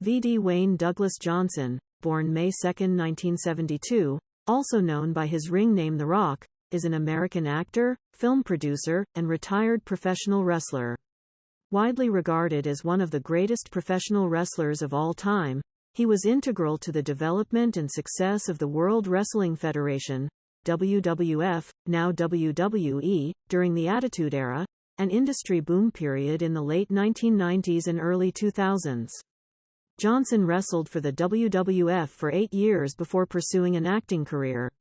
V.D. Wayne Douglas Johnson, born May 2, 1972, also known by his ring name The Rock, is an American actor, film producer, and retired professional wrestler. Widely regarded as one of the greatest professional wrestlers of all time, he was integral to the development and success of the World Wrestling Federation, WWF, now WWE, during the Attitude Era, an industry boom period in the late 1990s and early 2000s. Johnson wrestled for the WWF for 8 years before pursuing an acting career.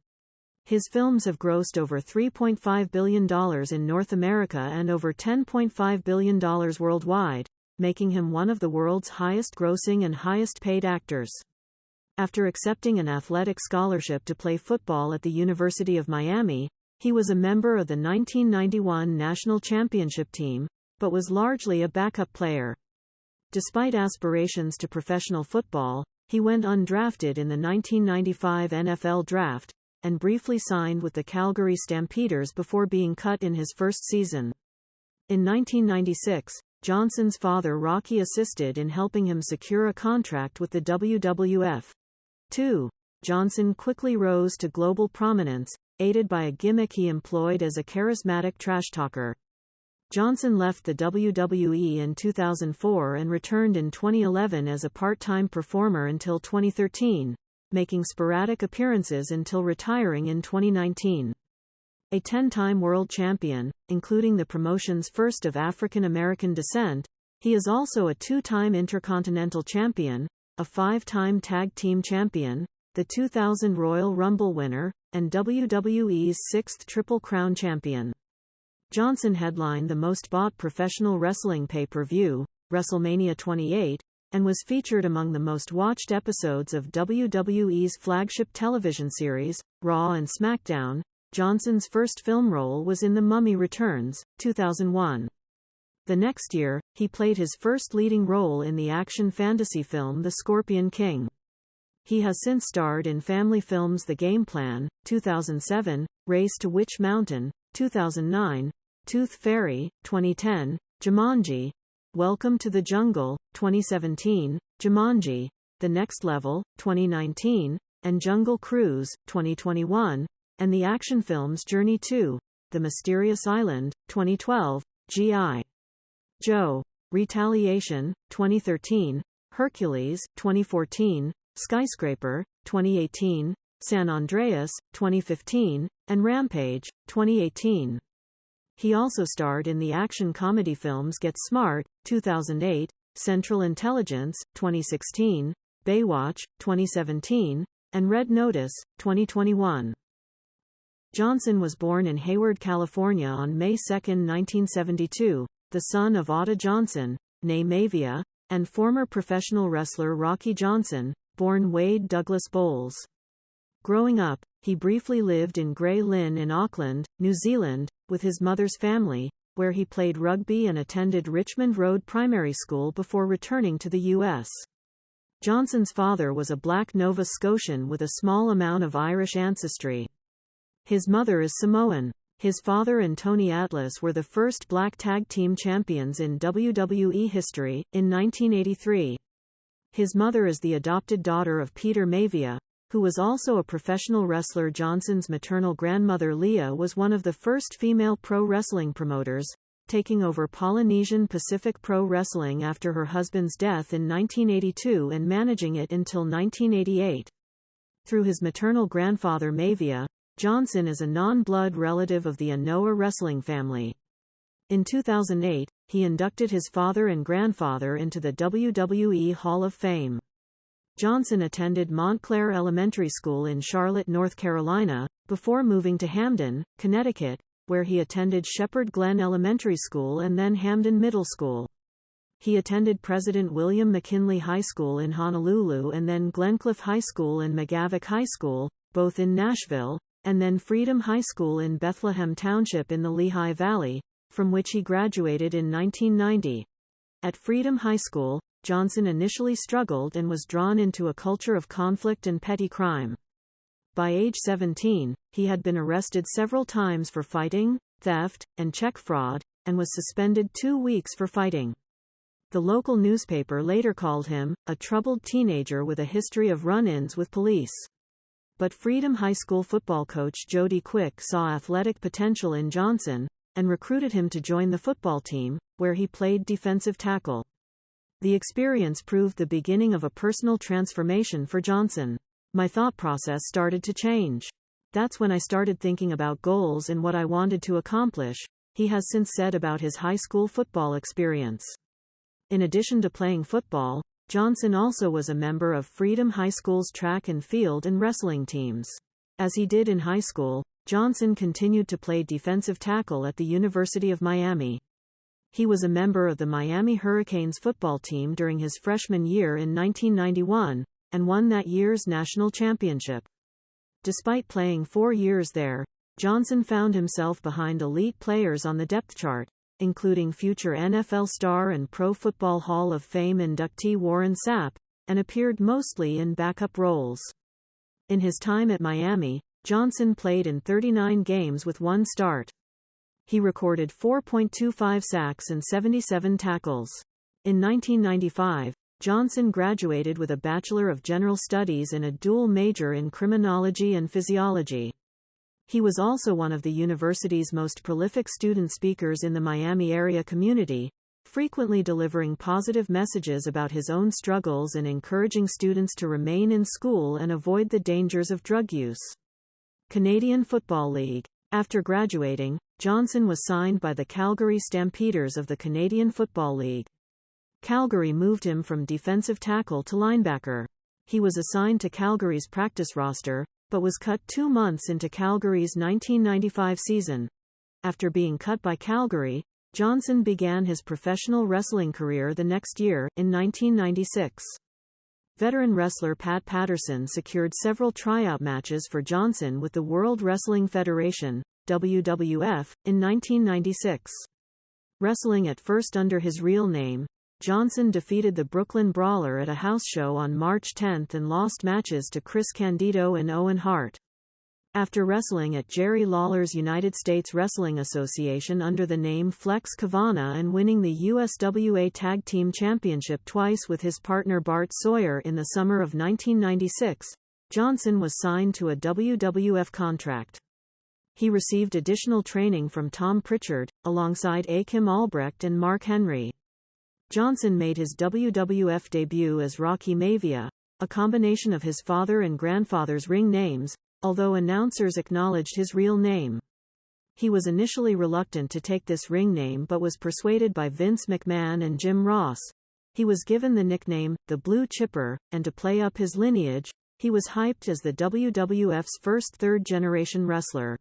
His films have grossed over $3.5 billion in North America and over $10.5 billion worldwide, making him one of the world's highest-grossing and highest-paid actors. After accepting an athletic scholarship to play football at the University of Miami, he was a member of the 1991 national championship team, but was largely a backup player. Despite aspirations to professional football, he went undrafted in the 1995 NFL Draft, and briefly signed with the Calgary Stampeders before being cut in his first season. In 1996, Johnson's father Rocky assisted in helping him secure a contract with the WWF. Johnson quickly rose to global prominence, aided by a gimmick he employed as a charismatic trash talker. Johnson left the WWE in 2004 and returned in 2011 as a part-time performer until 2013, making sporadic appearances until retiring in 2019. A 10-time world champion, including the promotion's first of African American descent, he is also a 2-time Intercontinental Champion, a 5-time Tag Team Champion, the 2000 Royal Rumble winner, and WWE's 6th Triple Crown Champion. Johnson headlined the most-bought professional wrestling pay-per-view, WrestleMania 28, and was featured among the most-watched episodes of WWE's flagship television series, Raw and SmackDown. Johnson's first film role was in The Mummy Returns, 2001. The next year, he played his first leading role in the action fantasy film The Scorpion King. He has since starred in family films The Game Plan, 2007, Race to Witch Mountain, 2009, Tooth Fairy, 2010, Jumanji, Welcome to the Jungle, 2017, Jumanji, The Next Level, 2019, and Jungle Cruise, 2021, and the action films Journey to The Mysterious Island, 2012, G.I. Joe, Retaliation, 2013, Hercules, 2014, Skyscraper, 2018, San Andreas, 2015, and Rampage, 2018. He also starred in the action comedy films Get Smart, 2008, Central Intelligence, 2016, Baywatch, 2017, and Red Notice, 2021. Johnson was born in Hayward, California on May 2, 1972, the son of Otta Johnson, née Mavia, and former professional wrestler Rocky Johnson, born Wade Douglas Bowles. Growing up, he briefly lived in Grey Lynn in Auckland, New Zealand, with his mother's family, where he played rugby and attended Richmond Road Primary School before returning to the U.S. Johnson's father was a black Nova Scotian with a small amount of Irish ancestry. His mother is Samoan. His father and Tony Atlas were the first black tag team champions in WWE history, in 1983. His mother is the adopted daughter of Peter Mavia, who was also a professional wrestler. Johnson's maternal grandmother Leah was one of the first female pro wrestling promoters, taking over Polynesian Pacific Pro Wrestling after her husband's death in 1982 and managing it until 1988. Through his maternal grandfather Mavia, Johnson is a non-blood relative of the Anoa'i wrestling family. In 2008, he inducted his father and grandfather into the WWE Hall of Fame. Johnson attended Montclair Elementary School in Charlotte, North Carolina, before moving to Hamden, Connecticut, where he attended Shepherd Glen Elementary School and then Hamden Middle School. He attended President William McKinley High School in Honolulu and then Glencliff High School and McGavock High School, both in Nashville, and then Freedom High School in Bethlehem Township in the Lehigh Valley, from which he graduated in 1990. At Freedom High School, Johnson initially struggled and was drawn into a culture of conflict and petty crime. By age 17, he had been arrested several times for fighting, theft, and check fraud, and was suspended 2 weeks for fighting. The local newspaper later called him a troubled teenager with a history of run-ins with police. But Freedom High School football coach Jody Quick saw athletic potential in Johnson and recruited him to join the football team, where he played defensive tackle. The experience proved the beginning of a personal transformation for Johnson. My thought process started to change. That's when I started thinking about goals and what I wanted to accomplish, he has since said about his high school football experience. In addition to playing football, Johnson also was a member of Freedom High School's track and field and wrestling teams. As he did in high school, Johnson continued to play defensive tackle at the University of Miami. He was a member of the Miami Hurricanes football team during his freshman year in 1991, and won that year's national championship. Despite playing 4 years there, Johnson found himself behind elite players on the depth chart, including future NFL star and Pro Football Hall of Fame inductee Warren Sapp, and appeared mostly in backup roles. In his time at Miami, Johnson played in 39 games with 1 start. He recorded 4.25 sacks and 77 tackles. In 1995, Johnson graduated with a Bachelor of General Studies and a dual major in criminology and physiology. He was also one of the university's most prolific student speakers in the Miami area community, frequently delivering positive messages about his own struggles and encouraging students to remain in school and avoid the dangers of drug use. Canadian Football League. After graduating, Johnson was signed by the Calgary Stampeders of the Canadian Football League. Calgary moved him from defensive tackle to linebacker. He was assigned to Calgary's practice roster, but was cut 2 months into Calgary's 1995 season. After being cut by Calgary, Johnson began his professional wrestling career the next year, in 1996. Veteran wrestler Pat Patterson secured several tryout matches for Johnson with the World Wrestling Federation, WWF, in 1996. Wrestling at first under his real name, Johnson defeated the Brooklyn Brawler at a house show on March 10 and lost matches to Chris Candido and Owen Hart. After wrestling at Jerry Lawler's United States Wrestling Association under the name Flex Kavana and winning the USWA Tag Team Championship twice with his partner Bart Sawyer in the summer of 1996, Johnson was signed to a WWF contract. He received additional training from Tom Pritchard, alongside Kim Albrecht and Mark Henry. Johnson made his WWF debut as Rocky Maivia, a combination of his father and grandfather's ring names, although announcers acknowledged his real name. He was initially reluctant to take this ring name but was persuaded by Vince McMahon and Jim Ross. He was given the nickname, the Blue Chipper, and to play up his lineage, he was hyped as the WWF's first third-generation wrestler.